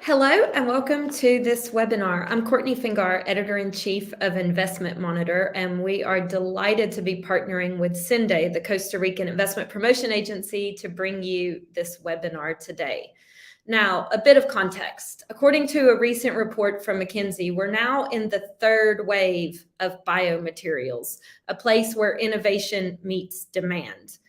Hello and welcome to this webinar. I'm Courtney Fingar, Editor-in-Chief of Investment Monitor, and we are delighted to be partnering with CINDE, the Costa Rican Investment Promotion Agency, to bring you this webinar today. Now, a bit of context. According to a recent report from McKinsey, we're now in the third wave of biomaterials, a place where innovation meets demand.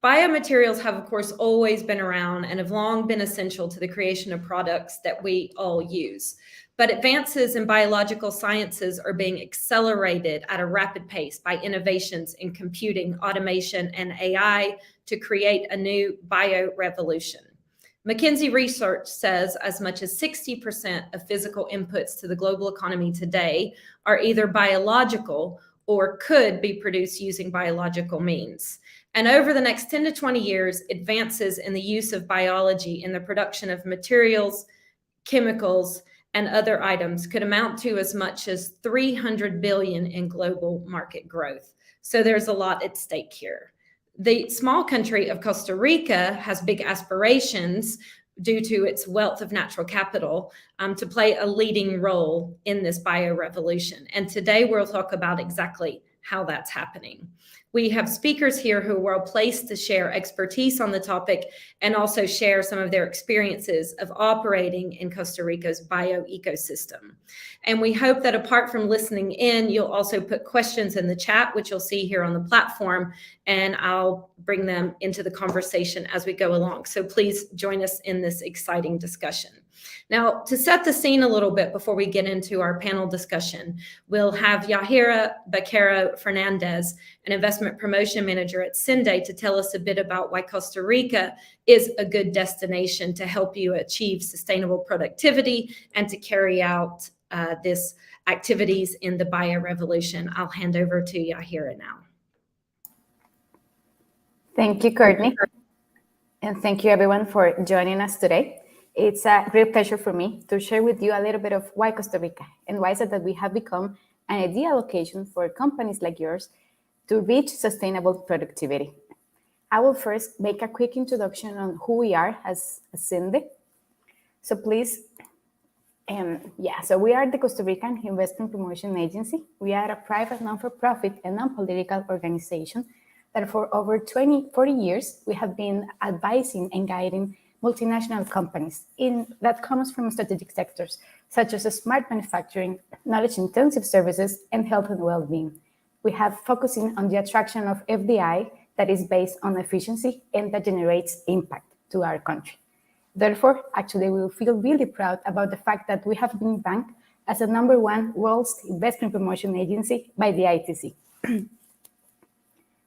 Biomaterials have, of course, always been around and have long been essential to the creation of products that we all use. But advances in biological sciences are being accelerated at a rapid pace by innovations in computing, automation, and AI to create a new bio-revolution. McKinsey research says as much as 60% of physical inputs to the global economy today are either biological or could be produced using biological means. And over the next 10 to 20 years, advances in the use of biology in the production of materials, chemicals, and other items could amount to as much as 300 billion in global market growth. So there's a lot at stake here. The small country of Costa Rica has big aspirations due to its wealth of natural capital to play a leading role in this bio-revolution. And today we'll talk about exactly how that's happening. We have speakers here who are well placed to share expertise on the topic and also share some of their experiences of operating in Costa Rica's bio ecosystem. And we hope that apart from listening in, you'll also put questions in the chat, which you'll see here on the platform, and I'll bring them into the conversation as we go along. So please join us in this exciting discussion. Now, to set the scene a little bit before we get into our panel discussion, we'll have Yahira Baquero Fernandez, an investment promotion manager at CINDE, to tell us a bit about why Costa Rica is a good destination to help you achieve sustainable productivity and to carry out this activities in the bio-revolution. I'll hand over to Yahira now. Thank you, Courtney. And thank you, everyone, for joining us today. It's a great pleasure for me to share with you a little bit of why Costa Rica and why is it that we have become an ideal location for companies like yours to reach sustainable productivity. I will first make a quick introduction on who we are as CINDE. So please, so we are the Costa Rican Investment Promotion Agency. We are a private, non-for-profit and non-political organization that for over 40 years, we have been advising and guiding multinational companies that comes from strategic sectors, such as smart manufacturing, knowledge-intensive services, and health and well-being. We have focusing on the attraction of FDI that is based on efficiency and that generates impact to our country. Therefore, actually, we feel really proud about the fact that we have been ranked as the #1 world's investment promotion agency by the ITC.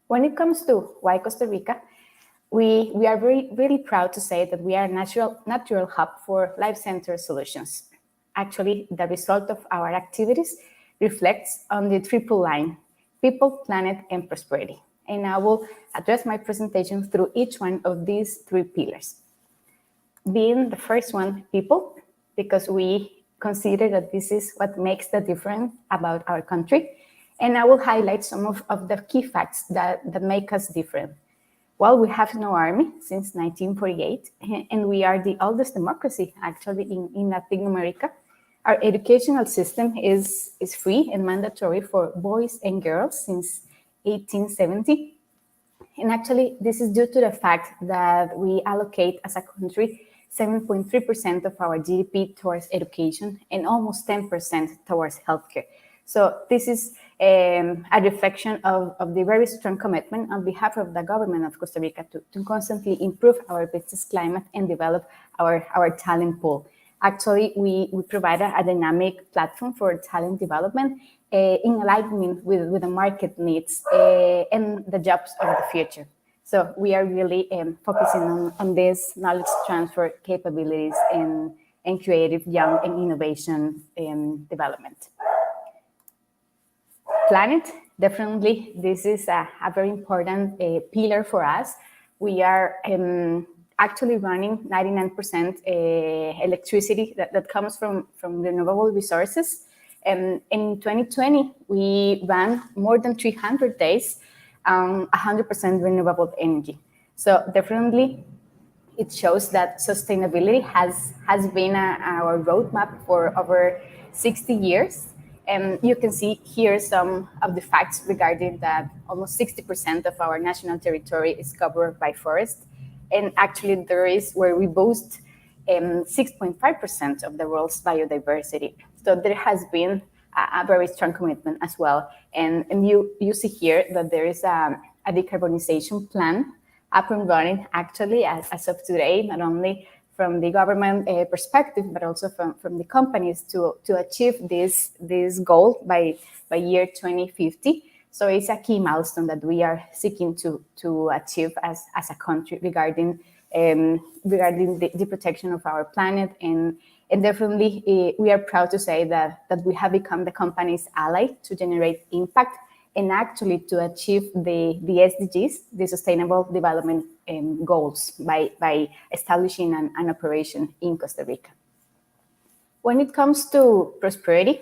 When it comes to why Costa Rica, we are really proud to say that we are a natural hub for life center solutions. Actually, the result of our activities reflects on the triple line: people, planet, and prosperity. And I will address my presentation through each one of these 3 pillars. Being the first one, people, because we consider that this is what makes the difference about our country. And I will highlight some of the key facts that make us different. Well, we have no army since 1948, and we are the oldest democracy, actually, in Latin America. Our educational system is free and mandatory for boys and girls since 1870. And actually, this is due to the fact that we allocate, as a country, 7.3% of our GDP towards education and almost 10% towards healthcare. So this is a reflection of the very strong commitment on behalf of the government of Costa Rica to constantly improve our business climate and develop our talent pool. Actually, we provide a dynamic platform for talent development in alignment with the market needs and the jobs of the future. So we are really focusing on this knowledge transfer capabilities and creative young and innovation development. Planet, definitely, this is a very important pillar for us. We are actually running 99% electricity that comes from renewable resources. And in 2020, we ran more than 300 days, 100% renewable energy. So definitely, it shows that sustainability has been our roadmap for over 60 years. And you can see here some of the facts regarding that almost 60% of our national territory is covered by forest. And actually, there is where we boast 6.5% of the world's biodiversity. So there has been a very strong commitment as well. And you see here that there is a decarbonization plan up and running actually as of today, not only from the government perspective, but also from the companies to achieve this goal by year 2050. So it's a key milestone that we are seeking to achieve as a country regarding the protection of our planet. And definitely we are proud to say that we have become the company's ally to generate impact and actually to achieve the SDGs, the Sustainable Development Goals, by establishing an operation in Costa Rica. When it comes to prosperity,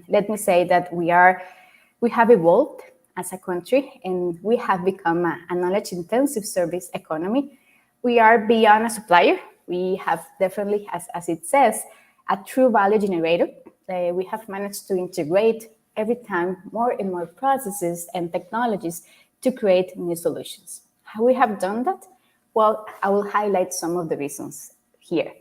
let me say that we have evolved as a country and we have become a knowledge-intensive service economy. We are beyond a supplier. We have definitely, as it says, a true value generator. We have managed to integrate every time more and more processes and technologies to create new solutions. How we have done that? Well, I will highlight some of the reasons here.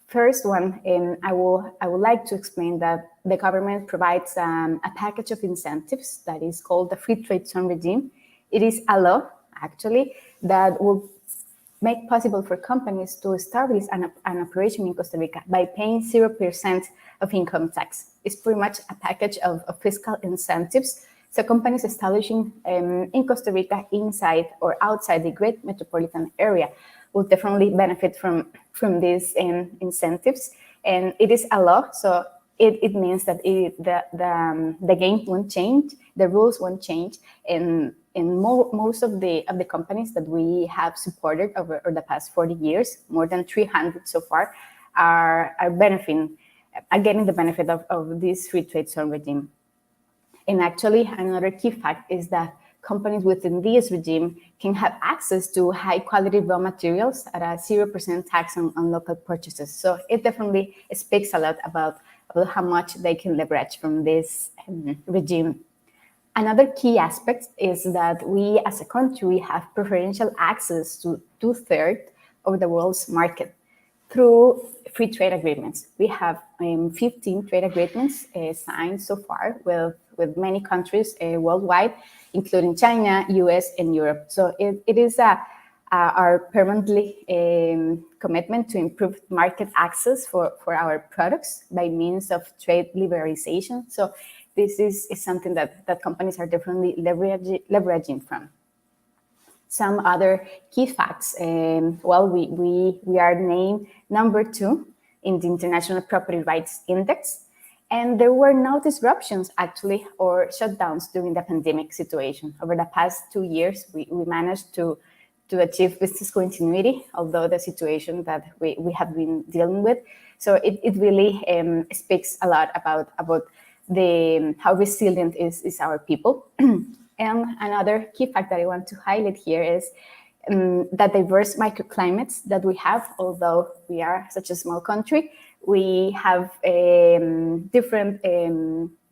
First one, I would like to explain that the government provides a package of incentives that is called the Free Trade Zone regime. It is a law, actually, that will make possible for companies to establish an operation in Costa Rica by paying 0% of income tax. It's pretty much a package of fiscal incentives. So companies establishing in Costa Rica inside or outside the great metropolitan area will definitely benefit from these incentives. And it is a law, so it means that the game won't change, the rules won't change, and most of the companies that we have supported over the past 40 years, more than 300 so far, are getting the benefit of this free trade zone regime. And actually, another key fact is that companies within this regime can have access to high quality raw materials at a 0% tax on local purchases. So it definitely speaks a lot about how much they can leverage from this regime. Another key aspect is that we as a country have preferential access to 2/3 of the world's market through free trade agreements. We have 15 trade agreements signed so far with many countries worldwide, including China, US, and Europe. So it is our permanently commitment to improve market access for our products by means of trade liberalization. So this is something that companies are definitely leveraging from. Some other key facts. Well, we are named number 2 in the International Property Rights Index. And there were no disruptions, actually, or shutdowns during the pandemic situation. Over the past 2 years, we managed to achieve business continuity, although the situation that we have been dealing with. So it really speaks a lot about how resilient is our people. And another key fact that I want to highlight here is the diverse microclimates that we have. Although we are such a small country, we have different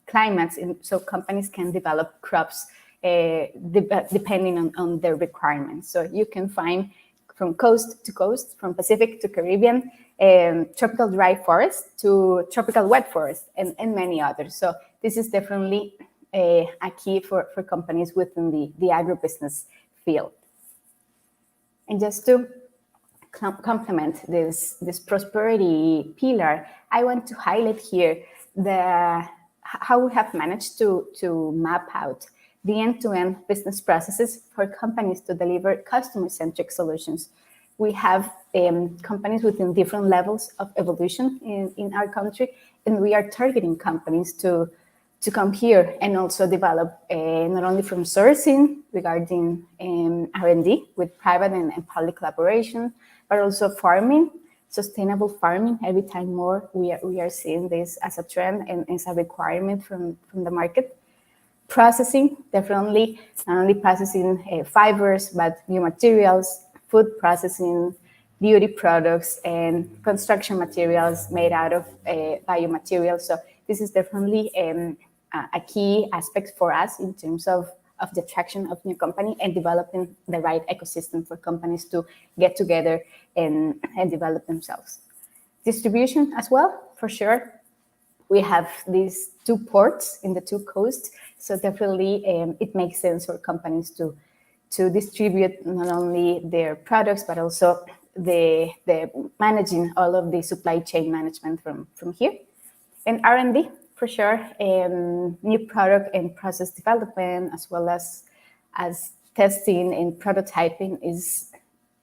climates, so companies can develop crops depending on their requirements. So you can find from coast to coast, from Pacific to Caribbean, tropical dry forest to tropical wet forest, and many others. So this is definitely a key for companies within the agribusiness field. And just to complement this prosperity pillar, I want to highlight here how we have managed to map out the end-to-end business processes for companies to deliver customer-centric solutions. We have companies within different levels of evolution in our country, and we are targeting companies to come here and also develop not only from sourcing regarding R&D with private and public collaboration, but also farming, sustainable farming. Every time more, we are seeing this as a trend and as a requirement from the market. Processing, definitely, not only processing fibers, but new materials, food processing, beauty products, and construction materials made out of biomaterials. So this is definitely a key aspect for us in terms of the attraction of new company and developing the right ecosystem for companies to get together and develop themselves. Distribution as well, for sure. We have these 2 ports in the 2 coasts, so definitely it makes sense for companies to distribute not only their products, but also the managing all of the supply chain management from here. And R&D, for sure, new product and process development, as well as testing and prototyping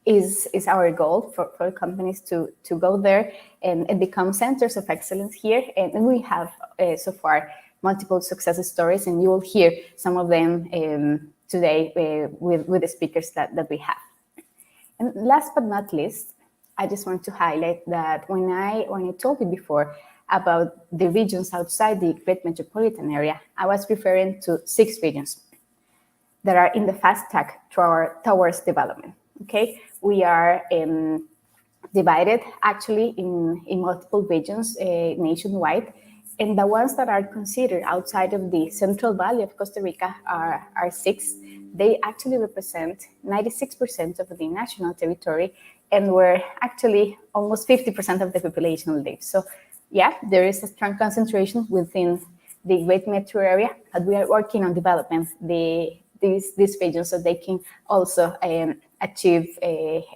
is our goal for companies to go there and become centers of excellence here. And we have so far multiple success stories, and you will hear some of them today with the speakers that we have. And last but not least, I just want to highlight that when I told you before about the regions outside the great metropolitan area, I was referring to 6 regions that are in the fast track towards development. Okay, we are divided actually in multiple regions nationwide, and the ones that are considered outside of the Central Valley of Costa Rica are 6. They actually represent 96% of the national territory, and where actually almost 50% of the population lives. So yeah, there is a strong concentration within the Great Metro area, but we are working on developing these regions so they can also achieve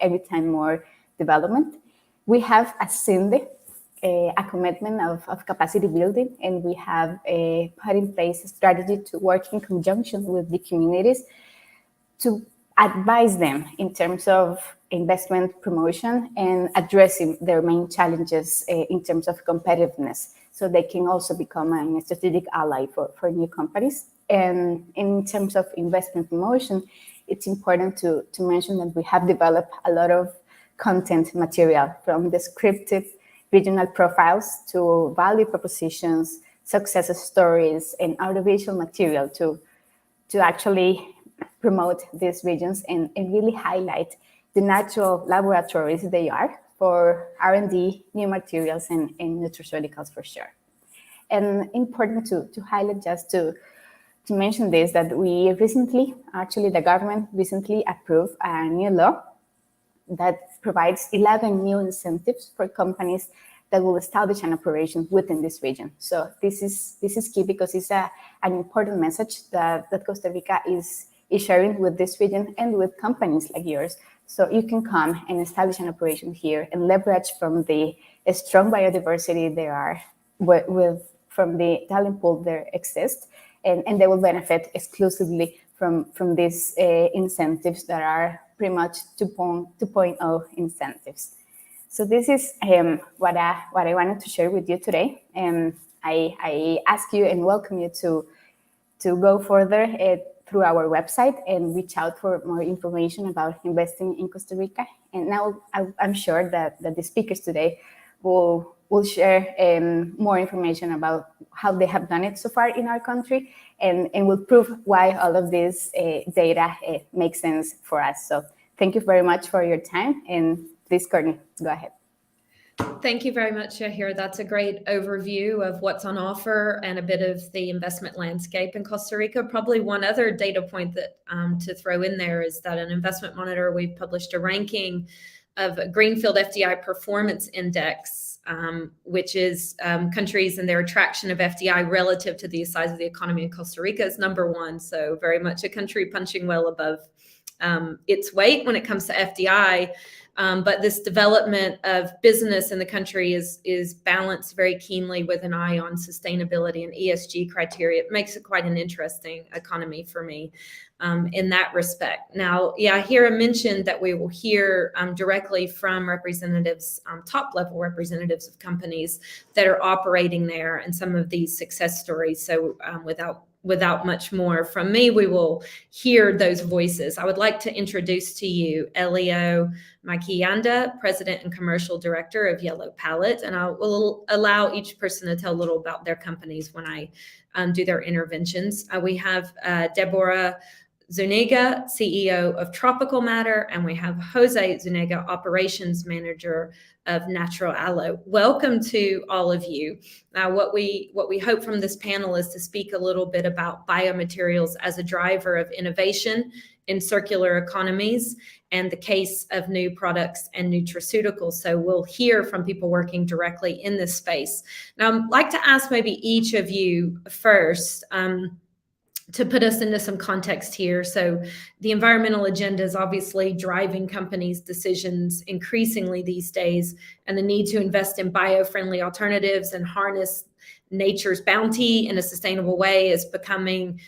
every time more development. We have a CINDE, a commitment of capacity building, and we have put in place a strategy to work in conjunction with the communities to advise them in terms of investment promotion and addressing their main challenges in terms of competitiveness, so they can also become a strategic ally for new companies. And in terms of investment promotion, it's important to mention that we have developed a lot of content material, from descriptive regional profiles to value propositions, success stories, and audiovisual material to actually promote these regions and really highlight the natural laboratories they are for R&D, new materials, and nutraceuticals for sure. And important to highlight, just to mention this, that we recently, actually the government recently approved a new law that provides 11 new incentives for companies that will establish an operation within this region. So this is key, because it's an important message that Costa Rica is sharing with this region and with companies like yours. So you can come and establish an operation here and leverage from the strong biodiversity there are from the talent pool there exists, and they will benefit exclusively from these incentives that are pretty much 2.0 incentives. So this is what I wanted to share with you today. And I ask you and welcome you to go further through our website and reach out for more information about investing in Costa Rica. And now I'm sure that the speakers today will share more information about how they have done it so far in our country, and will prove why all of this data makes sense for us. So thank you very much for your time, and please, Courtney, go ahead. Thank you very much, Shahir. That's a great overview of what's on offer and a bit of the investment landscape in Costa Rica. Probably one other data point that to throw in there is that an investment monitor, we've published a ranking of a Greenfield FDI Performance Index, which is countries and their attraction of FDI relative to the size of the economy in Costa Rica is number one. So very much a country punching well above its weight when it comes to FDI. But this development of business in the country is balanced very keenly with an eye on sustainability and ESG criteria. It makes it quite an interesting economy for me in that respect. Now, Hira mentioned that we will hear directly from representatives, top-level representatives of companies that are operating there and some of these success stories. So without much more from me, we will hear those voices. I would like to introduce to you Elio Makiyanda, President and Commercial Director of Yellow Palette, and I will allow each person to tell a little about their companies when I do their interventions. We have Deborah Zuniga, CEO of Tropical Matter, and we have Jose Zuniga, Operations Manager of Natural Aloe. Welcome to all of you. What we hope from this panel is to speak a little bit about biomaterials as a driver of innovation in circular economies and the case of new products and nutraceuticals. So we'll hear from people working directly in this space. Now, I'd like to ask maybe each of you first, to put us into some context here. So the environmental agenda is obviously driving companies' decisions increasingly these days, and the need to invest in bio-friendly alternatives and harness nature's bounty in a sustainable way is becoming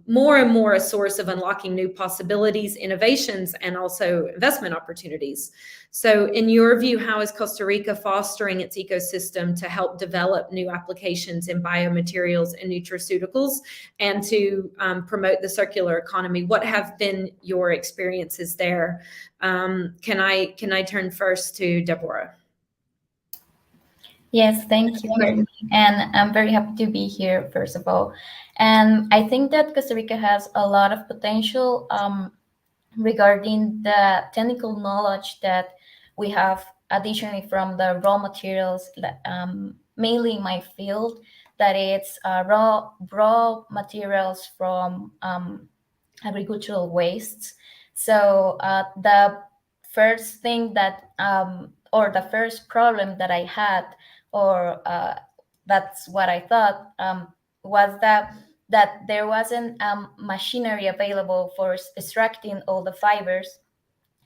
more and more a source of unlocking new possibilities, innovations, and also investment opportunities. So in your view, how is Costa Rica fostering its ecosystem to help develop new applications in biomaterials and nutraceuticals and to promote the circular economy? What have been your experiences there? Can I turn first to Deborah? Yes, thank you, Courtney. And I'm very happy to be here, first of all. And I think that Costa Rica has a lot of potential regarding the technical knowledge that we have additionally from the raw materials, mainly in my field, that it's raw materials from agricultural wastes. So the first thing that, or the first problem that I had, or that's what I thought, was that there wasn't machinery available for extracting all the fibers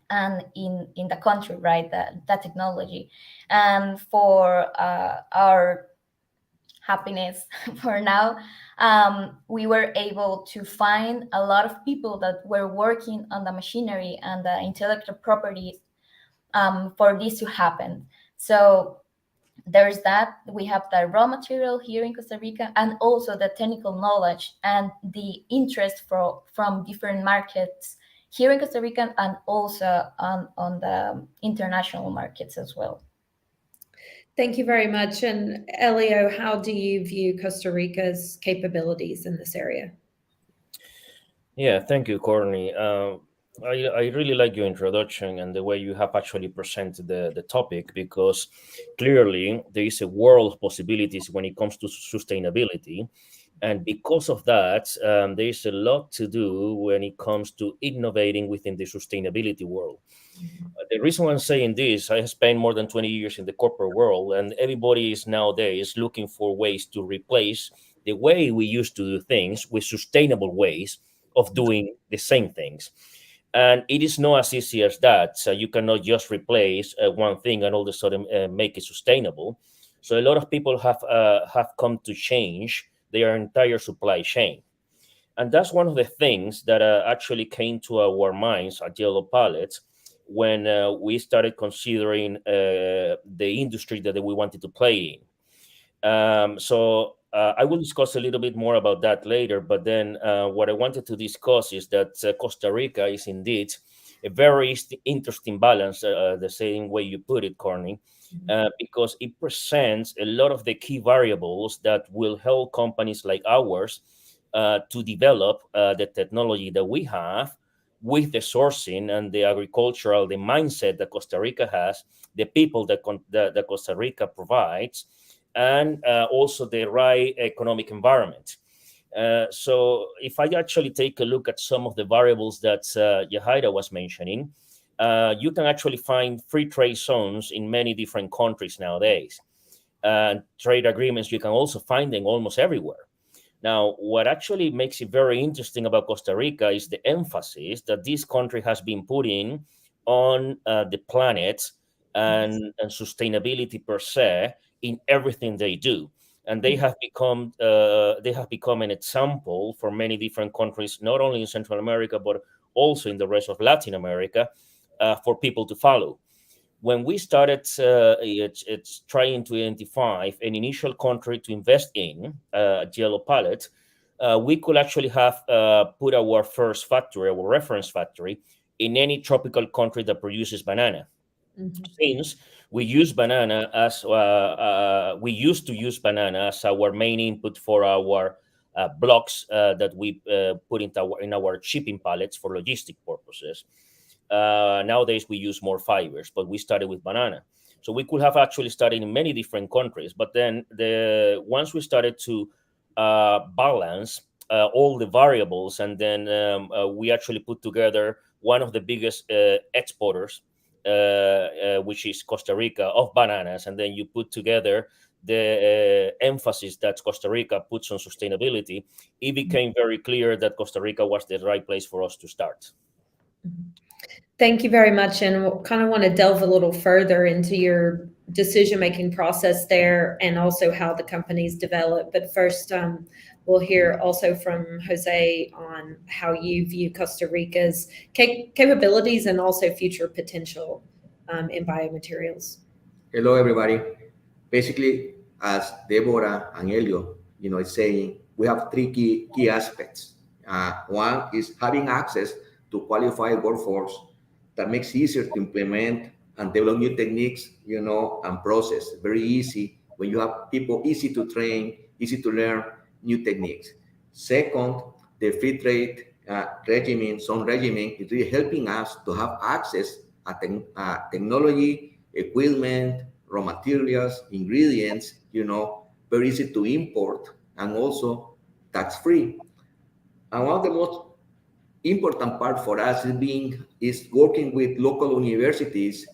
and in the country, right, that technology. And for our happiness for now, we were able to find a lot of people that were working on the machinery and the intellectual property for this to happen. So there's that. We have the raw material here in Costa Rica, and also the technical knowledge and the interest from different markets here in Costa Rica, and also on the international markets as well. Thank you very much. And Elio, how do you view Costa Rica's capabilities in this area? Yeah, thank you, Courtney. I really like your introduction and the way you have actually presented the topic, because clearly there is a world of possibilities when it comes to sustainability. And because of that, there is a lot to do when it comes to innovating within the sustainability world. The reason why I'm saying this, I have spent more than 20 years in the corporate world, and everybody is nowadays looking for ways to replace the way we used to do things with sustainable ways of doing the same things. And it is not as easy as that. So you cannot just replace one thing and all of a sudden make it sustainable. So a lot of people have come to change their entire supply chain. And that's one of the things that actually came to our minds at Yellow Pallets when we started considering the industry that we wanted to play in. So I will discuss a little bit more about that later. But then what I wanted to discuss is that Costa Rica is indeed a very interesting balance, the same way you put it, Corny, because it presents a lot of the key variables that will help companies like ours to develop the technology that we have with the sourcing and the agricultural, the mindset that Costa Rica has, the people that Costa Rica provides, and also the right economic environment. So if I actually take a look at some of the variables that Yahaira was mentioning, you can actually find free trade zones in many different countries nowadays. Trade agreements, you can also find them almost everywhere. Now, what actually makes it very interesting about Costa Rica is the emphasis that this country has been putting on the planet and sustainability per se in everything they do. And they have become an example for many different countries, not only in Central America but also in the rest of Latin America, for people to follow. When we started it's trying to identify an initial country to invest in, Yellow Palette, we could actually have put our first factory, our reference factory, in any tropical country that produces banana. Since we use banana as we used to use banana as our main input for our blocks that we put in our shipping pallets for logistic purposes. Nowadays we use more fibers, but we started with banana. So we could have actually started in many different countries, but then once we started to balance all the variables, and then we actually put together one of the biggest exporters, which is Costa Rica, of bananas, and then you put together the emphasis that Costa Rica puts on sustainability, it became very clear that Costa Rica was the right place for us to start. Thank you very much. And we'll kind of want to delve a little further into your decision-making process there and also how the companies develop. But first, we'll hear also from Jose on how you view Costa Rica's capabilities and also future potential in biomaterials. Hello, everybody. Basically, as Deborah and Elio, is saying, we have three key aspects. One is having access to qualified workforce that makes it easier to implement and develop new techniques, and process. Very easy when you have people easy to train, easy to learn new techniques. Second, the free trade zone regimen is really helping us to have access to technology, equipment, raw materials, ingredients, very easy to import and also tax-free. And one of the most important part for us is working with local universities,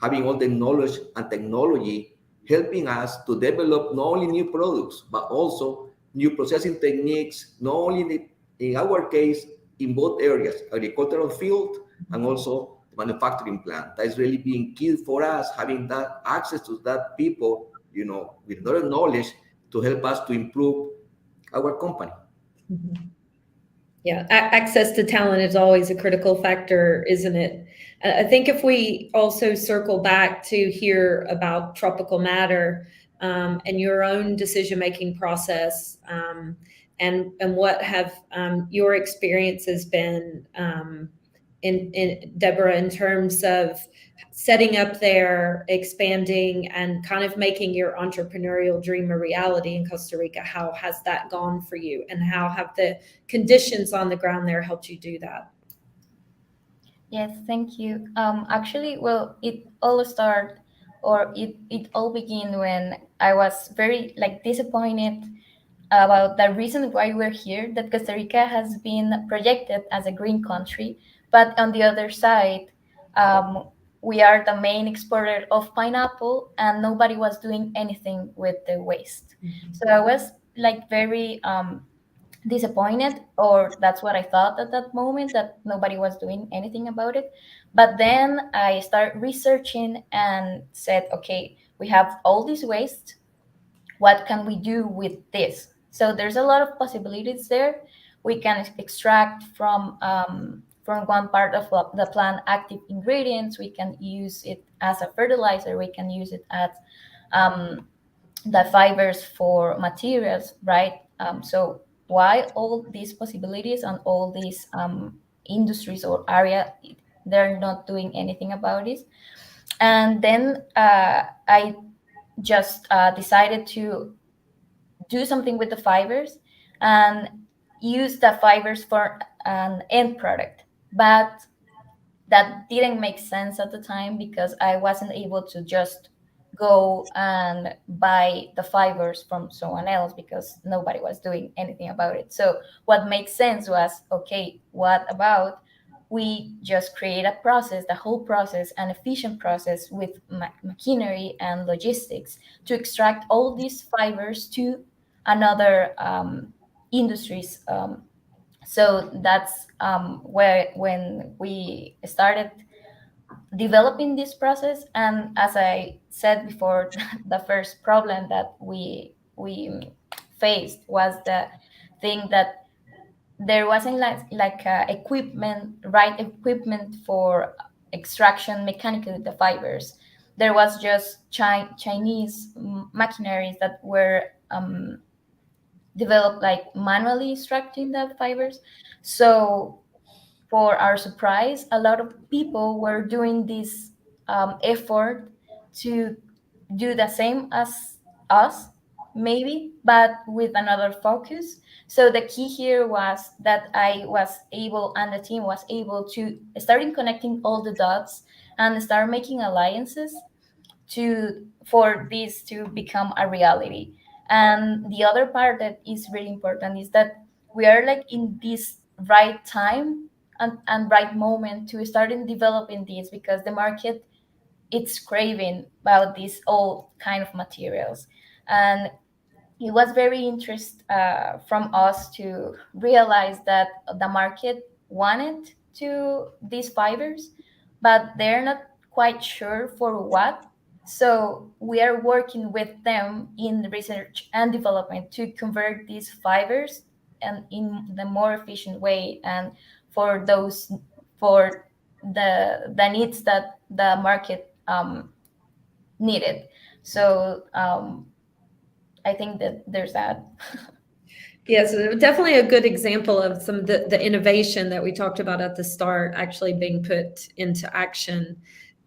having all the knowledge and technology, helping us to develop not only new products, but also new processing techniques, not only in our case, in both areas, agricultural field and also manufacturing plant. That is really being key for us, having that access to that people, with other knowledge to help us to improve our company. Yeah, access to talent is always a critical factor, isn't it? I think if we also circle back to hear about tropical matter and your own decision-making process, and what have your experiences been in Deborah, in terms of setting up there, expanding, and kind of making your entrepreneurial dream a reality in Costa Rica? How has that gone for you, and how have the conditions on the ground there helped you do that? Yes, thank you. Actually, well, it all started, or it all began when I was very disappointed about the reason why we're here, that Costa Rica has been projected as a green country, but on the other side, we are the main exporter of pineapple, and nobody was doing anything with the waste. So I was very disappointed, or that's what I thought at that moment, that nobody was doing anything about it. But then I started researching and said, okay, we have all this waste. What can we do with this? So there's a lot of possibilities there. We can extract from one part of the plant active ingredients. We can use it as a fertilizer. We can use it as the fibers for materials, right? So why all these possibilities and all these industries or area, they're not doing anything about it? And then I just decided to do something with the fibers and use the fibers for an end product. but that didn't make sense at the time because I wasn't able to just go and buy the fibers from someone else because nobody was doing anything about it. So what makes sense was, okay, what about we just create a process, the whole process, an efficient process with machinery and logistics to extract all these fibers to another industries. So that's where when we started developing this process, and as I said before, the first problem that we faced was the thing that there wasn't equipment, right equipment for extraction mechanically the fibers. There was just Chinese machineries that were developed like manually extracting the fibers. So for our surprise, a lot of people were doing this effort to do the same as us, maybe, but with another focus. So the key here was that I was able, and the team was able to start connecting all the dots and start making alliances to for this to become a reality. And the other part that is really important is that we are like in this right time and right moment to start in developing this because the market it's craving about these old kind of materials. And it was very interest from us to realize that the market wanted to these fibers, but they're not quite sure for what. So we are working with them in research and development to convert these fibers and in the more efficient way and for those for the needs that the market needed. So I think that there's that. Yes, definitely a good example of some of the innovation that we talked about at the start actually being put into action.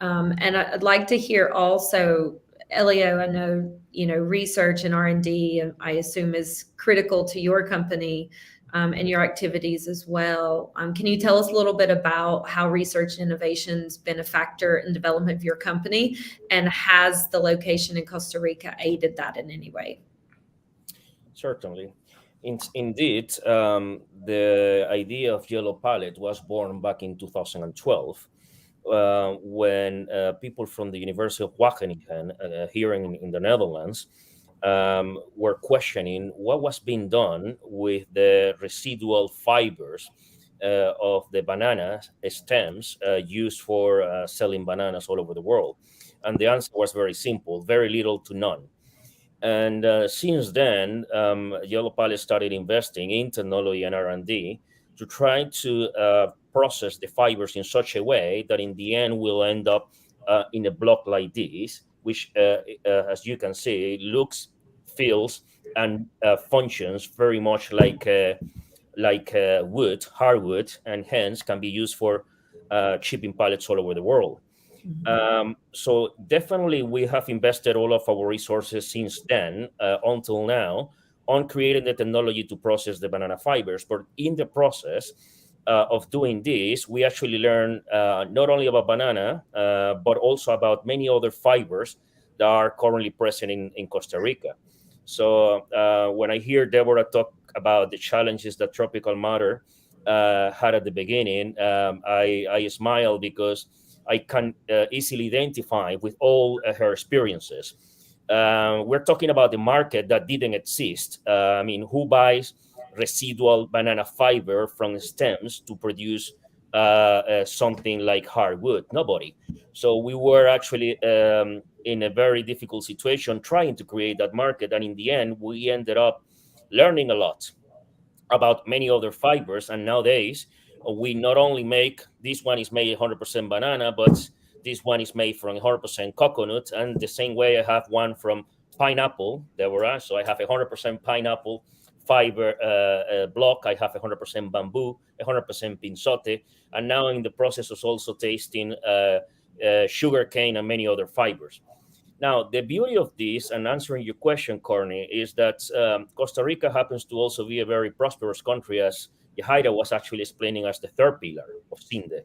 And I'd like to hear also, Elio, I know, research and R&D, I assume, is critical to your company and your activities as well. Can you tell us a little bit about how research and innovation's been a factor in development of your company, and has the location in Costa Rica aided that in any way? Certainly. Indeed, the idea of yellow palette was born back in 2012 when people from the University of Wageningen, here in the Netherlands, were questioning what was being done with the residual fibers of the banana stems used for selling bananas all over the world. And the answer was very simple: very little to none. And since then, Yellow Palace started investing in technology and R&D to try to process the fibers in such a way that in the end we'll end up in a block like this, which, as you can see, looks, feels, and functions very much like wood, hardwood, and hence can be used for shipping pallets all over the world. So definitely we have invested all of our resources since then until now on creating the technology to process the banana fibers. But in the process of doing this, we actually learn not only about banana, but also about many other fibers that are currently present in Costa Rica. So when I hear Deborah talk about the challenges that tropical matter had at the beginning, I smile because I can easily identify with all her experiences. We're talking about the market that didn't exist. I mean, who buys residual banana fiber from stems to produce something like hardwood? Nobody. So we were actually in a very difficult situation trying to create that market. And in the end, we ended up learning a lot about many other fibers. And nowadays, we not only make this one is made 100% banana, but this one is made from 100% coconut. And the same way, I have one from pineapple, Deborah. So I have 100% pineapple fiber block. I have 100% bamboo, 100% pinzote. And now in the process of also tasting sugar cane and many other fibers. Now, the beauty of this, and answering your question, Corny, is that Costa Rica happens to also be a very prosperous country, as Yahaira was actually explaining as the third pillar of Cinde.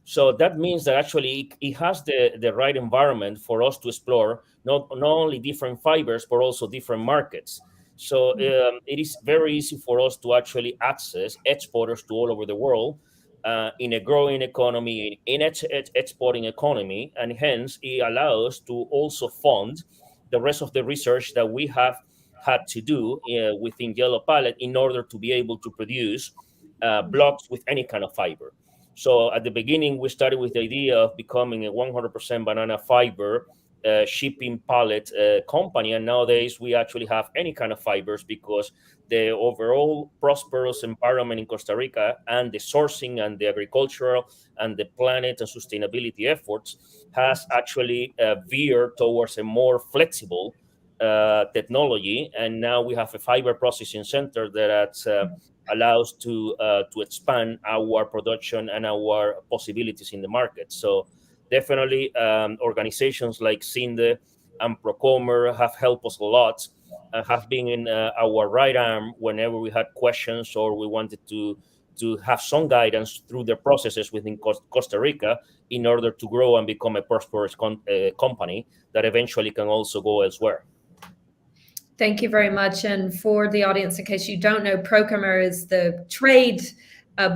So that means that actually it has the right environment for us to explore not only different fibers, but also different markets. So it is very easy for us to actually access exporters to all over the world in a growing economy, in exporting economy, and hence it allows to also fund the rest of the research that we have had to do within Yellow Palette in order to be able to produce blocks with any kind of fiber. So at the beginning, we started with the idea of becoming a 100% banana fiber shipping pallet company. And nowadays, we actually have any kind of fibers because the overall prosperous environment in Costa Rica and the sourcing and the agricultural and the planet and sustainability efforts has actually veered towards a more flexible technology. And now we have a fiber processing center that allows to expand our production and our possibilities in the market. So definitely organizations like Cinde and Procomer have helped us a lot and have been in our right arm whenever we had questions or we wanted to have some guidance through the processes within Costa Rica in order to grow and become a prosperous company that eventually can also go elsewhere. Thank you very much. And for the audience, in case you don't know, Procomer is the trade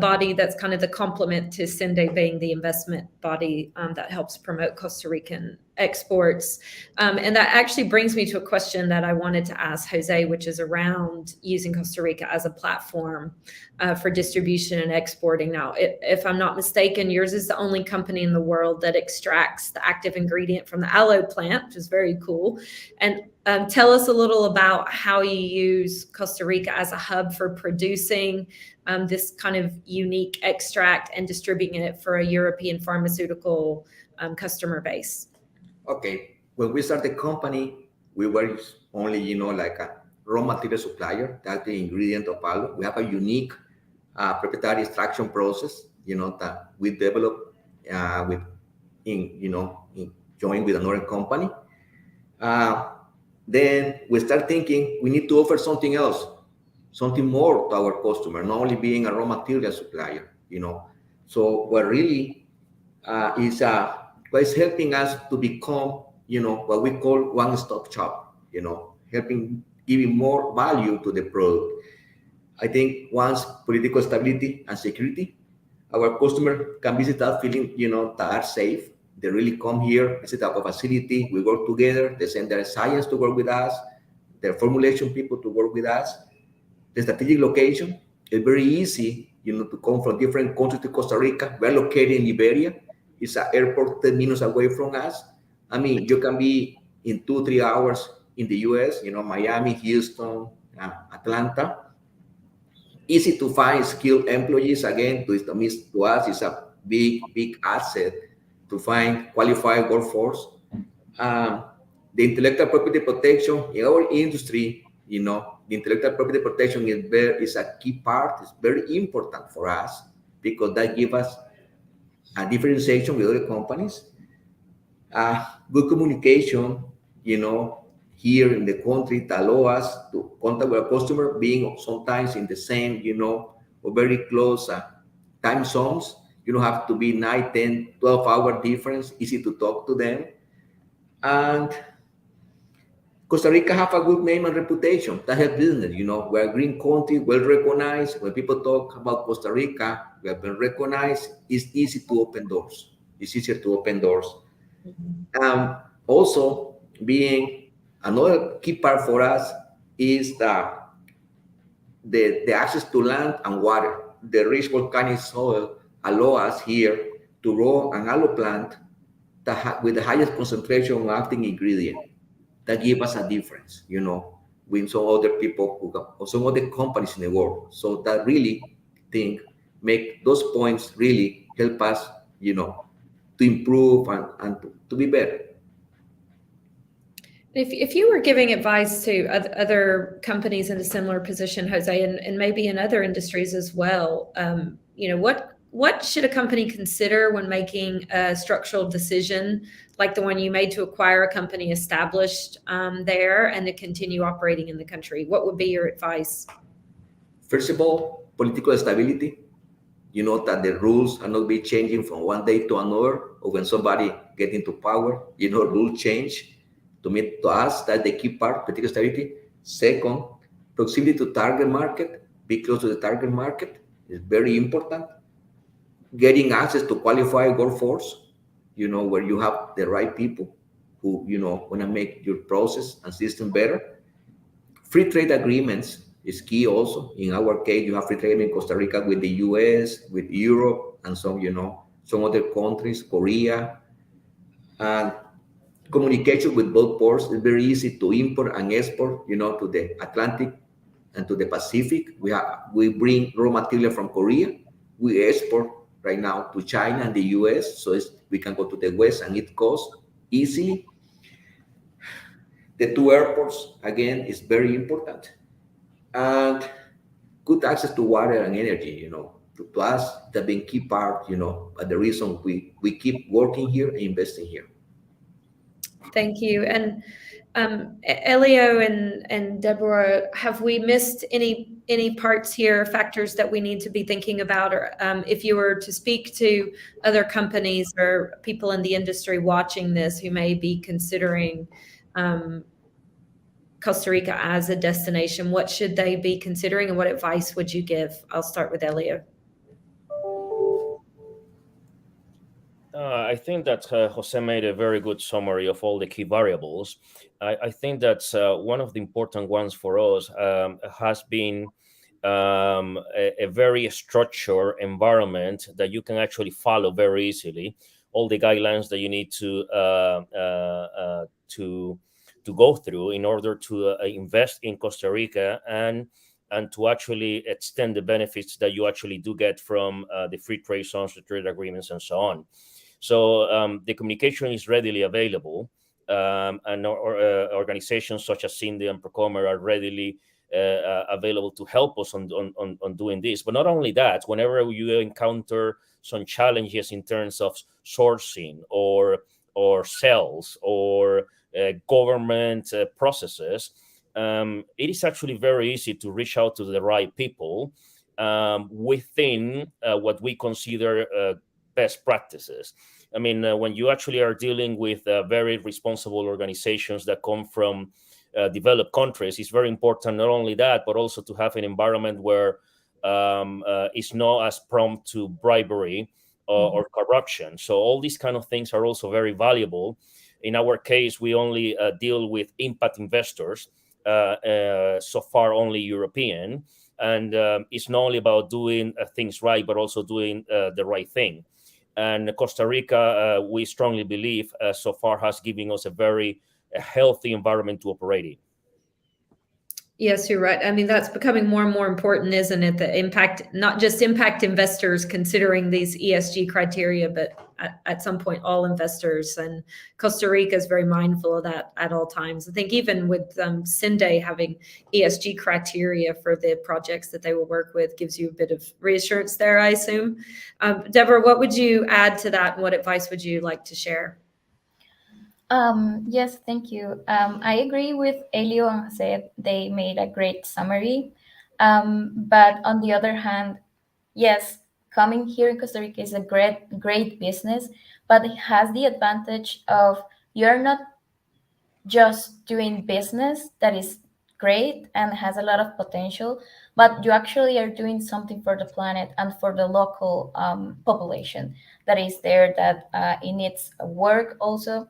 body that's kind of the complement to Cinde being the investment body that helps promote Costa Rican exports. And that actually brings me to a question that I wanted to ask Jose, which is around using Costa Rica as a platform for distribution and exporting. Now, if I'm not mistaken, yours is the only company in the world that extracts the active ingredient from the aloe plant, which is very cool. And tell us a little about how you use Costa Rica as a hub for producing this kind of unique extract and distributing it for a European pharmaceutical customer base. Okay, when we started the company, we were only, like a raw material supplier. That's the ingredient of aloe. We have a unique proprietary extraction process, that we developed joined with another company. Then we start thinking we need to offer something else, something more to our customer, not only being a raw material supplier, So what really is helping us to become, what we call one-stop shop, helping giving more value to the product. I think once political stability and security, our customer can visit us feeling, that are safe. They really come here, visit our facility. We work together. They send their science to work with us, their formulation people to work with us. The strategic location is very easy, to come from different countries to Costa Rica. We're located in Liberia. It's an airport 10 minutes away from us. I mean, you can be in 2-3 hours in the US, Miami, Houston, Atlanta. Easy to find skilled employees. Again, to us, it's a big asset to find qualified workforce. The intellectual property protection in our industry, the intellectual property protection is a key part. It's very important for us because that gives us a differentiation with other companies. Good communication, here in the country that allow us to contact with a customer being sometimes in the same, or very close time zones. You don't have to be 9, 10, 12-hour difference, easy to talk to them. And Costa Rica have a good name and reputation. That helps business, We're a green country, well recognized. When people talk about Costa Rica, we have been recognized. It's easy to open doors. It's easier to open doors. Also, being another key part for us is the access to land and water. The rich volcanic soil allow us here to grow an aloe plant with the highest concentration of active ingredient. That give us a difference, with some other people or some other companies in the world. So that really make those points really help us, to improve and to be better. If you were giving advice to other companies in a similar position, Jose, and maybe in other industries as well, what should a company consider when making a structural decision like the one you made to acquire a company established there and to continue operating in the country? What would be your advice? First of all, political stability. You know that the rules are not be changing from one day to another, or when somebody get into power, you know, rule change. To us, that's the key part, political stability. Second, proximity to target market, be close to the target market is very important. Getting access to qualified workforce, you know, where you have the right people who, you know, want to make your process and system better. Free trade agreements is key also. In our case, you have free trade in Costa Rica with the US, with Europe, and some, you know, some other countries, Korea. And communication with both ports is very easy to import and export, you know, to the Atlantic and to the Pacific. We bring raw material from Korea. We export right now to China and the US, so we can go to the West and it costs easily. The two airports, again, is very important. And good access to water and energy, you know, to us, that being key part, you know, the reason we keep working here and investing here. Thank you. And Elio and Deborah, have we missed any parts here, factors that we need to be thinking about? Or if you were to speak to other companies or people in the industry watching this who may be considering Costa Rica as a destination, what should they be considering and what advice would you give? I'll start with Elio. I think that Jose made a very good summary of all the key variables. I think that one of the important ones for us has been a very structured environment that you can actually follow very easily. All the guidelines that you need to go through in order to invest in Costa Rica and to actually extend the benefits that you actually do get from the free trade zones, the trade agreements, and so on. So the communication is readily available, and organizations such as Cindy and Procomer are readily available to help us on doing this. But not only that, whenever you encounter some challenges in terms of sourcing or sales or government processes, it is actually very easy to reach out to the right people within what we consider best practices. I mean, when you actually are dealing with very responsible organizations that come from developed countries, it's very important not only that, but also to have an environment where it's not as prompt to bribery or corruption. So all these kind of things are also very valuable. In our case, we only deal with impact investors, so far only European. And it's not only about doing things right, but also doing the right thing. And Costa Rica, we strongly believe, so far has given us a very healthy environment to operate in. Yes, you're right. I mean, that's becoming more and more important, isn't it? The impact, not just impact investors considering these ESG criteria, but at some point, all investors. And Costa Rica is very mindful of that at all times. I think even with Cinde having ESG criteria for the projects that they will work with gives you a bit of reassurance there, I assume. Deborah, what would you add to that? And what advice would you like to share? Yes, thank you. I agree with Elio and Jose. They made a great summary. But on the other hand, yes, coming here in Costa Rica is a great business, but it has the advantage of you're not just doing business that is great and has a lot of potential, but you actually are doing something for the planet and for the local population that is there, that it needs work also.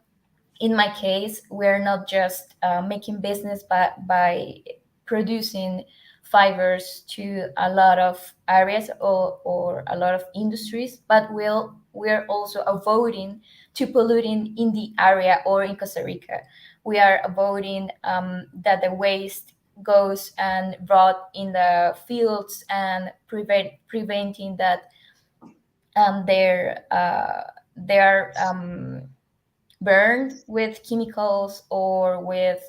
In my case, we're not just making business by producing fibers to a lot of areas or a lot of industries, but we're also avoiding to polluting in the area or in Costa Rica. We are avoiding that the waste goes and rot in the fields and preventing that they're burned with chemicals or with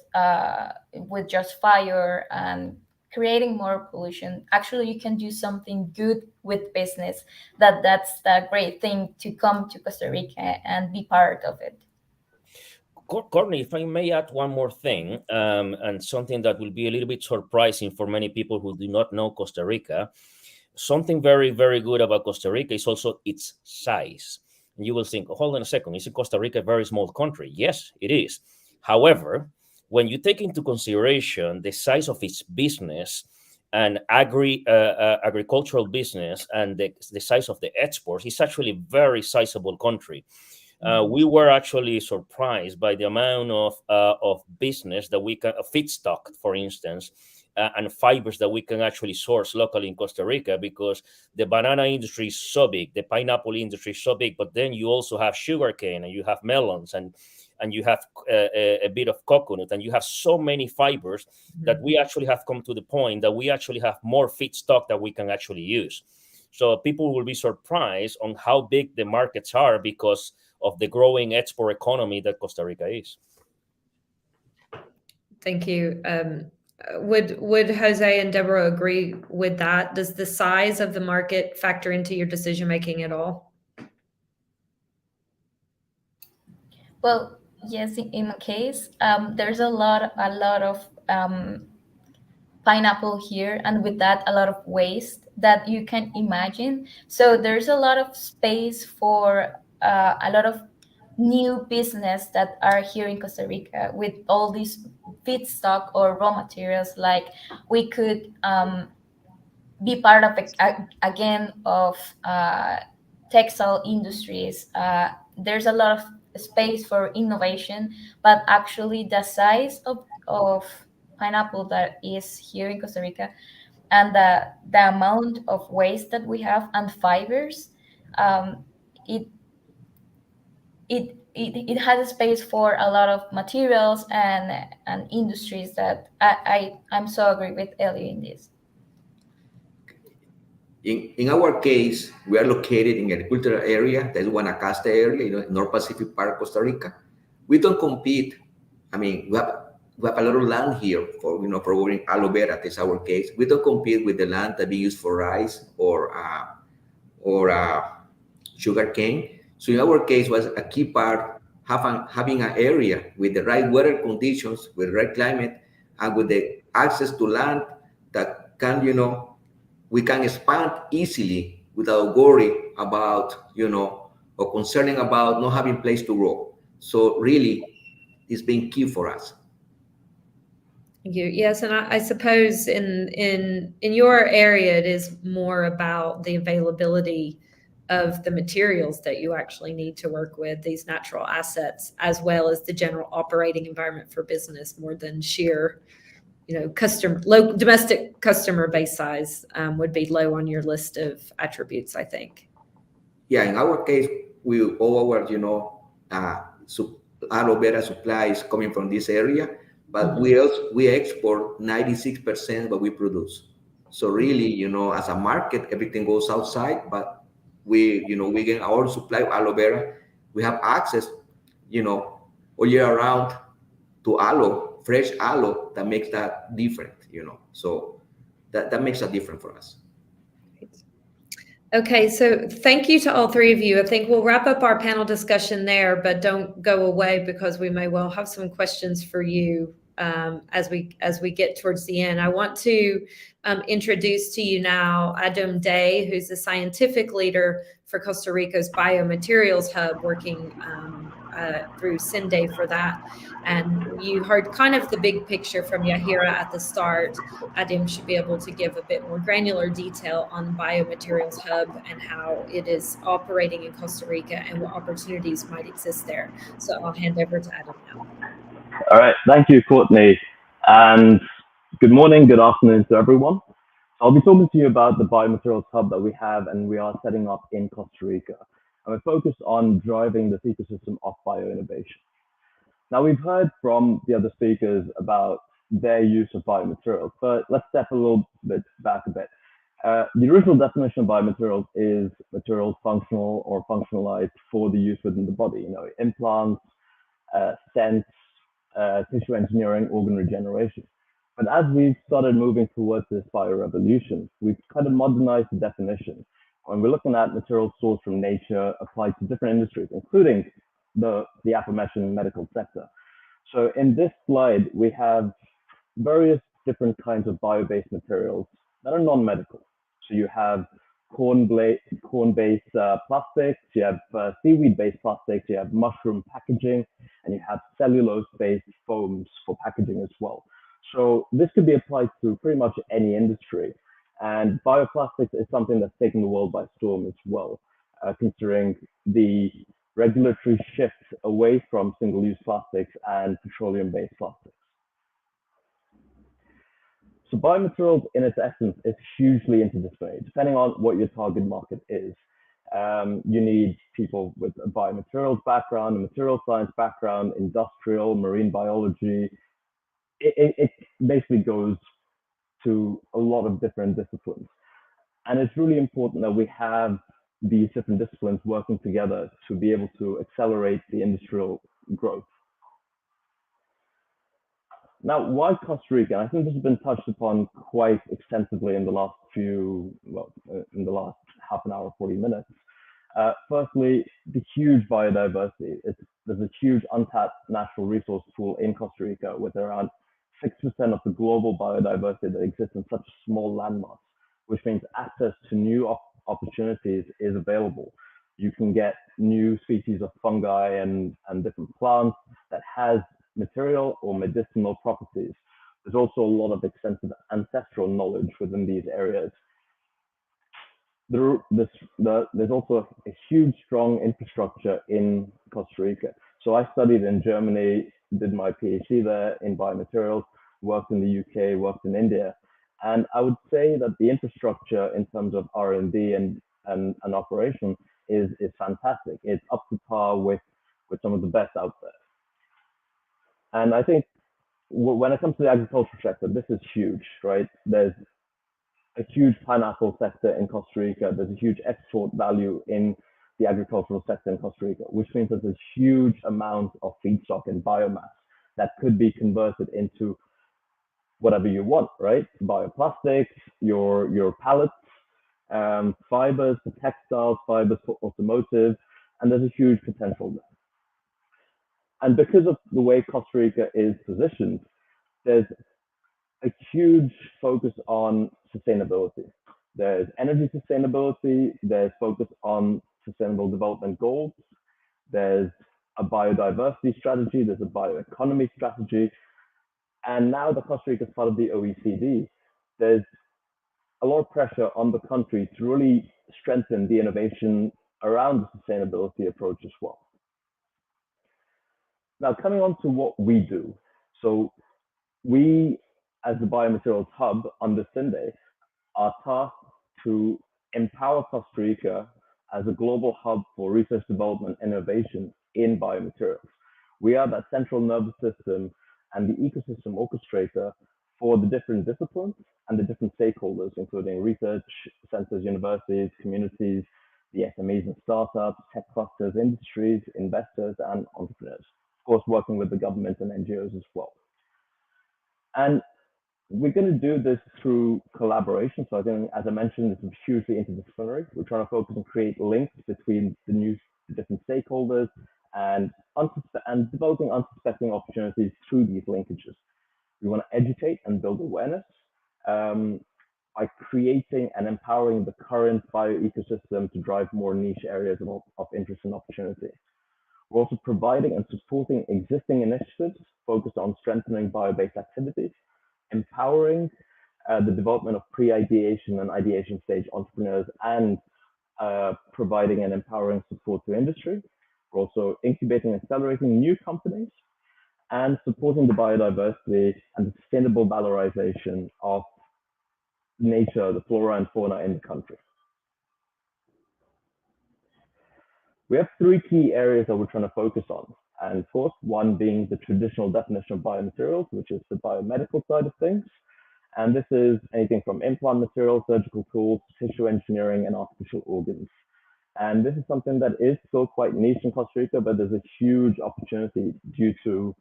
just fire and creating more pollution. Actually, you can do something good with business. That's the great thing to come to Costa Rica and be part of it. Courtney, if I may add one more thing, and something that will be a little bit surprising for many people who do not know Costa Rica. something very, very good about Costa Rica is also its size. And you will think, oh, hold on a second, isn't Costa Rica a very small country? Yes, it is. However, when you take into consideration the size of its business and agricultural business and the size of the exports, it's actually a very sizable country. We were actually surprised by the amount of business that we can, feedstock, for instance, and fibers that we can actually source locally in Costa Rica, because the banana industry is so big, the pineapple industry is so big, but then you also have sugarcane and you have melons and you have a bit of coconut, and you have so many fibers that we actually have come to the point that we actually have more feedstock that we can actually use. So people will be surprised on how big the markets are because of the growing export economy that Costa Rica is. Thank you. Would Jose and Deborah agree with that? Does the size of the market factor into your decision making at all? Well, yes, in my case, there's a lot of pineapple here, and with that, a lot of waste that you can imagine. So there's a lot of space for a lot of new business that are here in Costa Rica with all these feedstock or raw materials. Like we could be part of again of textile industries. There's a lot of space for innovation, but actually the size of pineapple that is here in Costa Rica and the amount of waste that we have and fibers, it it has a space for a lot of materials and industries that I'm so agree with Ellie in this. In our case, we are located in an agricultural area, that is Guanacaste area, North Pacific part of Costa Rica. We don't compete. I mean, we have a lot of land here for growing aloe vera. That's our case. We don't compete with the land that we use for rice or sugar cane. So in our case, was a key part having an area with the right weather conditions, with the right climate, and with the access to land that can, we can expand easily without worry about, or concerning about not having place to grow. So really, it's been key for us. Thank you. Yes, and I suppose in your area, it is more about the availability of the materials that you actually need to work with, these natural assets, as well as the general operating environment for business, more than sheer, domestic customer base size would be low on your list of attributes, I think. Yeah, in our case, all our, aloe vera supply is coming from this area, but we export 96% what we produce. So really, as a market, everything goes outside, but we get our supply of aloe vera. We have access, all year around to aloe, fresh aloe, that makes that different, So that makes a difference for us. Okay, so thank you to all three of you. I think we'll wrap up our panel discussion there, but don't go away because we may well have some questions for you as we get towards the end. I want to introduce to you now Adam Day, who's the scientific leader for Costa Rica's Biomaterials Hub, working through CINDE for that. And you heard kind of the big picture from Yahira at the start. Adam should be able to give a bit more granular detail on Biomaterials Hub and how it is operating in Costa Rica and what opportunities might exist there. So I'll hand over to Adam now. All right, thank you, Courtney. And good morning, good afternoon to everyone. I'll be talking to you about the Biomaterials Hub that we have and we are setting up in Costa Rica. And we're focused on driving this ecosystem of bioinnovation. Now, we've heard from the other speakers about their use of biomaterials, but let's step a little bit back a bit. The original definition of biomaterials is materials functional or functionalized for the use within the body, implants, stents, tissue engineering, organ regeneration. But as we've started moving towards this biorevolution, we've kind of modernized the definition. When we're looking at materials sourced from nature applied to different industries, including the aforementioned medical sector. So in this slide, we have various different kinds of bio-based materials that are non-medical. So you have corn-based plastics, you have seaweed-based plastics, you have mushroom packaging, and you have cellulose-based foams for packaging as well. So this could be applied to pretty much any industry. And bioplastics is something that's taken the world by storm as well, considering the regulatory shift away from single-use plastics and petroleum-based plastics. So biomaterials in its essence is hugely interdisciplinary, depending on what your target market is. You need people with a biomaterials background, a material science background, industrial, marine biology. It basically goes to a lot of different disciplines. And it's really important that we have these different disciplines working together to be able to accelerate the industrial growth. Now, why Costa Rica? I think this has been touched upon quite extensively in the last in the last half an hour, 40 minutes. Firstly, the huge biodiversity. There's a huge untapped natural resource pool in Costa Rica with around 6% of the global biodiversity that exists in such a small landmass, which means access to new opportunities is available. You can get new species of fungi and different plants that has material or medicinal properties. There's also a lot of extensive ancestral knowledge within these areas. There's also a huge, strong infrastructure in Costa Rica. So I studied in Germany, did my PhD there in biomaterials, worked in the UK, worked in India. And I would say that the infrastructure in terms of R&D and operation is fantastic. It's up to par with some of the best out there. And I think when it comes to the agricultural sector, this is huge, right? There's a huge pineapple sector in Costa Rica. There's a huge export value in the agricultural sector in Costa Rica, which means there's a huge amount of feedstock and biomass that could be converted into whatever you want, right? Bioplastics, your pallets, fibers for textiles, fibers for automotive, and there's a huge potential there. And because of the way Costa Rica is positioned, there's a huge focus on sustainability. There's energy sustainability, there's focus on sustainable development goals, there's a biodiversity strategy, there's a bioeconomy strategy, and now that Costa Rica is part of the OECD, there's a lot of pressure on the country to really strengthen the innovation around the sustainability approach as well. Now, coming on to what we do. So we, as the Biomaterials Hub under CINDE, are tasked to empower Costa Rica as a global hub for research, development, innovation in biomaterials. We are that central nervous system and the ecosystem orchestrator for the different disciplines and the different stakeholders, including research centers, universities, communities, the SMEs and startups, tech clusters, industries, investors, and entrepreneurs. Of course, working with the government and NGOs as well. And we're going to do this through collaboration. So I think, as I mentioned, this is hugely interdisciplinary. We're trying to focus and create links between the different stakeholders and developing unsuspecting opportunities through these linkages. We want to educate and build awareness by creating and empowering the current bioecosystem to drive more niche areas of interest and opportunity. We're also providing and supporting existing initiatives focused on strengthening bio-based activities, empowering the development of pre-ideation and ideation stage entrepreneurs, and providing and empowering support to industry. We're also incubating and accelerating new companies and supporting the biodiversity and the sustainable valorization of nature, the flora and fauna in the country. We have three key areas that we're trying to focus on. And of course, one being the traditional definition of biomaterials, which is the biomedical side of things. And this is anything from implant materials, surgical tools, tissue engineering, and artificial organs. And this is something that is still quite niche in Costa Rica, but there's a huge opportunity due to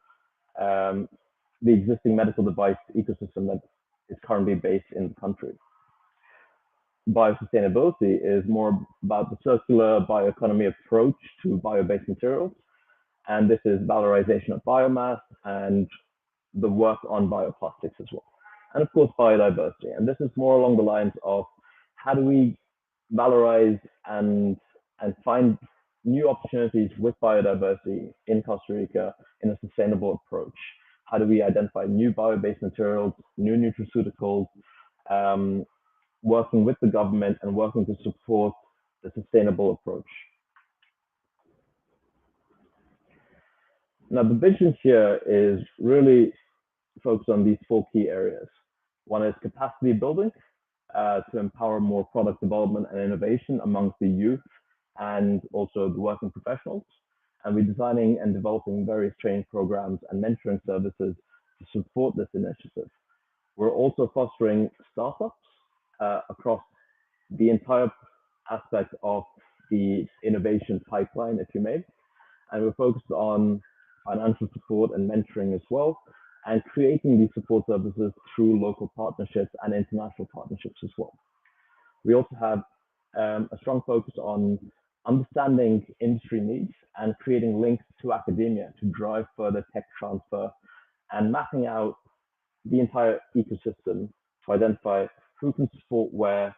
the existing medical device ecosystem that is currently based in the country. Biosustainability is more about the circular bioeconomy approach to bio-based materials. And this is valorization of biomass and the work on bioplastics as well. And of course, biodiversity. And this is more along the lines of how do we valorize and find new opportunities with biodiversity in Costa Rica in a sustainable approach? How do we identify new bio-based materials, new nutraceuticals, working with the government and working to support the sustainable approach? Now, the vision here is really focused on these 4 key areas. One is capacity building to empower more product development and innovation amongst the youth and also the working professionals. And we're designing and developing various training programs and mentoring services to support this initiative. We're also fostering startups across the entire aspect of the innovation pipeline, if you may. And we're focused on financial support and mentoring as well, and creating these support services through local partnerships and international partnerships as well. We also have a strong focus on understanding industry needs and creating links to academia to drive further tech transfer and mapping out the entire ecosystem to identify who can support where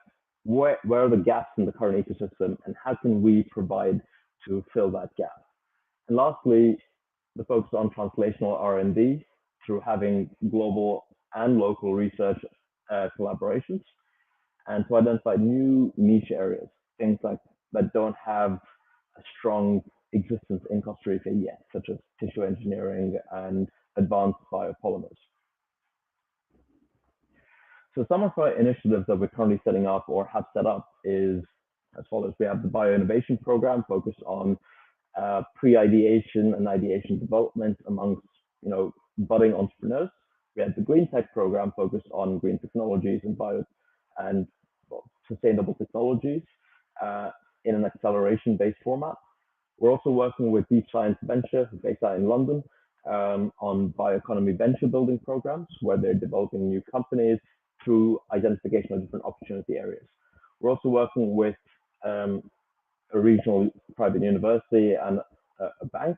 are the gaps in the current ecosystem and how can we provide to fill that gap. And lastly, the focus on translational R&D through having global and local research collaborations, and to identify new niche areas, things like that don't have a strong existence in Costa Rica yet, such as tissue engineering and advanced biopolymers. So some of our initiatives that we're currently setting up or have set up is as follows. We have the Bioinnovation Program focused on pre-ideation and ideation development amongst budding entrepreneurs. We have the Green Tech Program focused on green technologies and sustainable technologies in an acceleration-based format. We're also working with Deep Science Venture, based out in London, on bioeconomy venture building programs, where they're developing new companies through identification of different opportunity areas. We're also working with a regional private university and a bank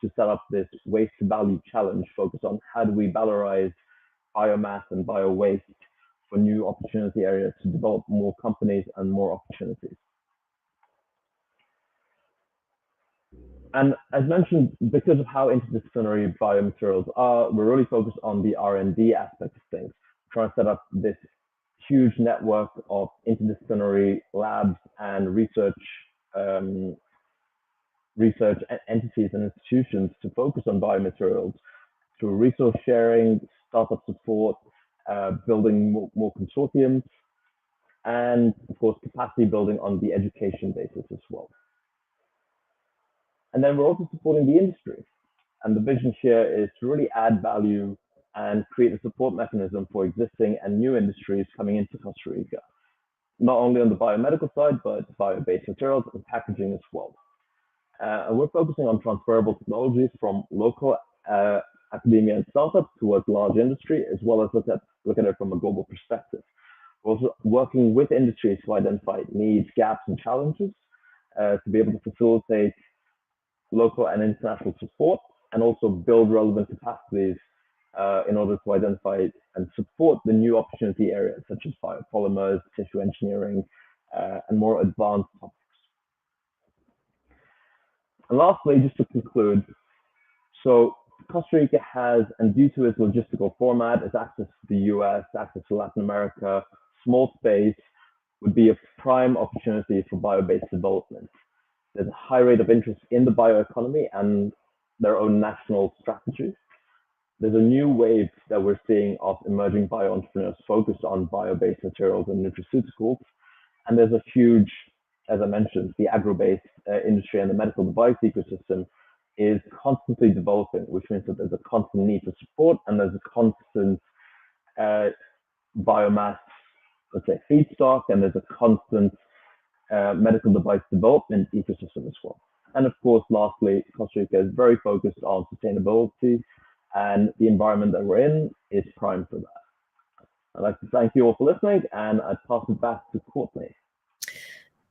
to set up this waste to value challenge focused on how do we valorize biomass and bio waste for new opportunity areas to develop more companies and more opportunities. And as mentioned, because of how interdisciplinary biomaterials are, we're really focused on the R&D aspect of things, trying to set up this huge network of interdisciplinary labs and research entities and institutions to focus on biomaterials through resource sharing, startup support, building more consortiums, and of course capacity building on the education basis as well. And then we're also supporting the industry. And the vision here is to really add value and create a support mechanism for existing and new industries coming into Costa Rica, not only on the biomedical side, but bio-based materials and packaging as well. And we're focusing on transferable technologies from local academia and startups towards large industry, as well as look at it from a global perspective. We're also working with industries to identify needs, gaps, and challenges to be able to facilitate local and international support, and also build relevant capacities in order to identify and support the new opportunity areas such as biopolymers, tissue engineering, and more advanced topics. And lastly, just to conclude, so Costa Rica has, and due to its logistical format, its access to the US, access to Latin America, small space would be a prime opportunity for bio-based development. There's a high rate of interest in the bioeconomy and their own national strategies. There's a new wave that we're seeing of emerging bio-entrepreneurs focused on bio-based materials and nutraceuticals. And there's a huge, as I mentioned, the agro-based industry and the medical device ecosystem is constantly developing, which means that there's a constant need for support and there's a constant biomass, let's say, feedstock, and there's a constant medical device development ecosystem as well. And of course, lastly, Costa Rica is very focused on sustainability, and the environment that we're in is prime for that. I'd like to thank you all for listening, and I'd pass it back to Courtney.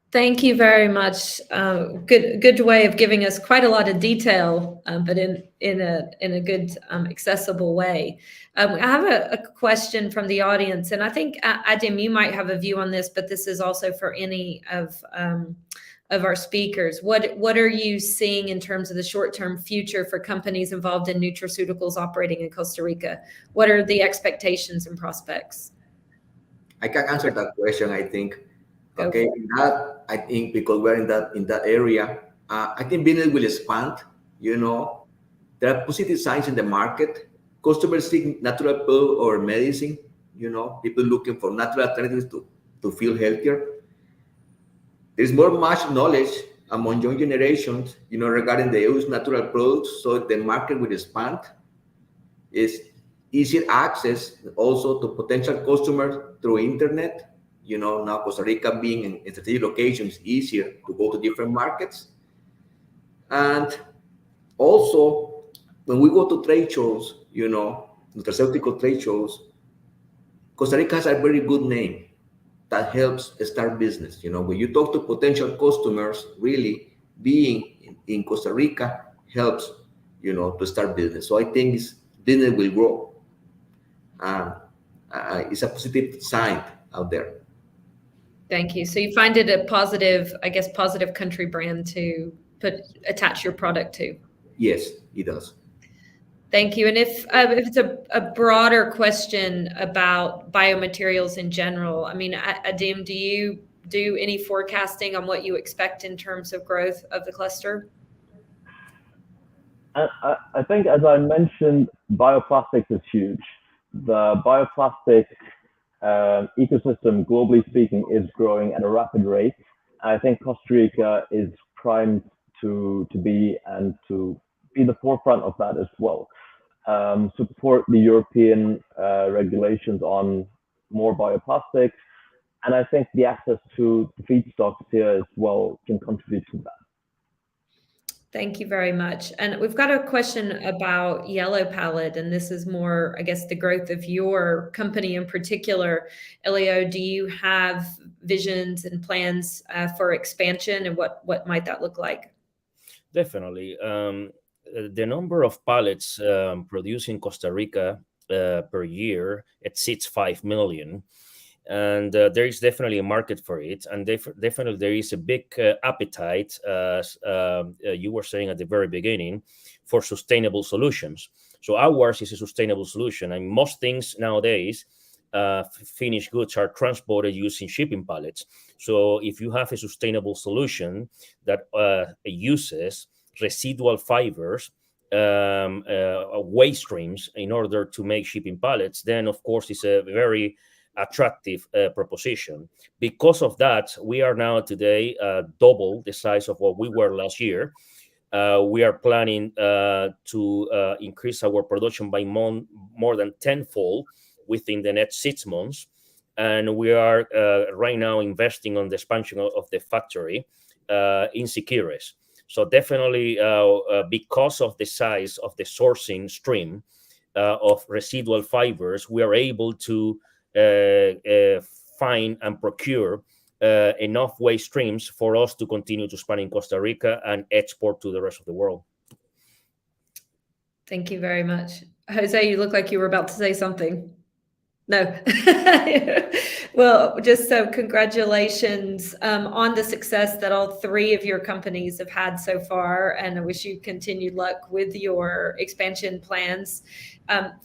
Thank you very much. Good way of giving us quite a lot of detail, but in a good accessible way. I have a question from the audience, and I think Adim, you might have a view on this, but this is also for any of our speakers. What are you seeing in terms of the short-term future for companies involved in nutraceuticals operating in Costa Rica? What are the expectations and prospects? I can answer that question, I think. Go Okay, for it. in that I think because we're in that area, I think business will expand. You know, there are positive signs in the market. Customers seek natural pill or medicine. You know, people looking for natural alternatives to feel healthier. There's more much knowledge among young generations, you know, regarding the use of natural products, so the market will expand. Is easier access also to potential customers through internet. You know, now Costa Rica being in strategic locations, easier to go to different markets. And also, when we go to trade shows, you know, nutraceutical trade shows, Costa Rica has a very good name that helps start business. You know, when you talk to potential customers, really being in Costa Rica helps, you know, to start business. So I think business will grow. Um, it's a positive sign out there. Thank you. So you find it a positive, I guess, positive country brand to attach your product to. Yes, it does. Thank you. And if it's a broader question about biomaterials in general, I mean, Adim, do you do any forecasting on what you expect in terms of growth of the cluster? I think, as I mentioned, bioplastics is huge. The bioplastic ecosystem, globally speaking, is growing at a rapid rate. I think Costa Rica is primed to be the forefront of that as well. Support the European regulations on more bioplastics, and I think the access to feedstocks here as well can contribute to that. Thank you very much. And we've got a question about yellow pallid, and this is more, I guess, the growth of your company in particular. Elio, do you have visions and plans for expansion, and what might that look like? Definitely. The number of pallets produced in Costa Rica per year exceeds 5 million. And there is definitely a market for it. And definitely there is a big appetite, as you were saying at the very beginning, for sustainable solutions. So ours is a sustainable solution. And most things nowadays, finished goods are transported using shipping pallets. So if you have a sustainable solution that uses residual fibers, waste streams in order to make shipping pallets, then of course it's a very attractive proposition. Because of that, we are now today double the size of what we were last year. We are planning to increase our production by more than tenfold within the next 6 months. And we are right now investing on the expansion of the factory in Siquirres. So definitely because of the size of the sourcing stream of residual fibers, we are able to find and procure enough waste streams for us to continue to expand in Costa Rica and export to the rest of the world. Thank you very much. Jose, you look like you were about to say something. No. Well, just so congratulations on the success that all three of your companies have had so far, and I wish you continued luck with your expansion plans.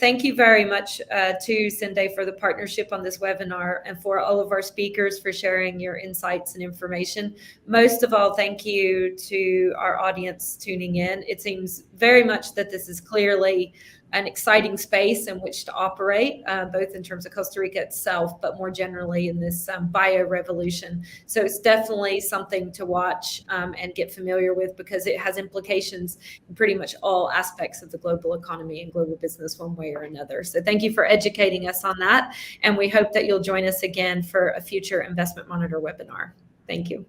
Thank you very much to Cinde for the partnership on this webinar, and for all of our speakers for sharing your insights and information. Most of all, thank you to our audience tuning in. It seems very much that this is clearly an exciting space in which to operate, both in terms of Costa Rica itself, but more generally in this bio revolution. So it's definitely something to watch and get familiar with, because it has implications in pretty much all aspects of the global economy and global business one way or another. So thank you for educating us on that. And we hope that you'll join us again for a future Investment Monitor webinar. Thank you.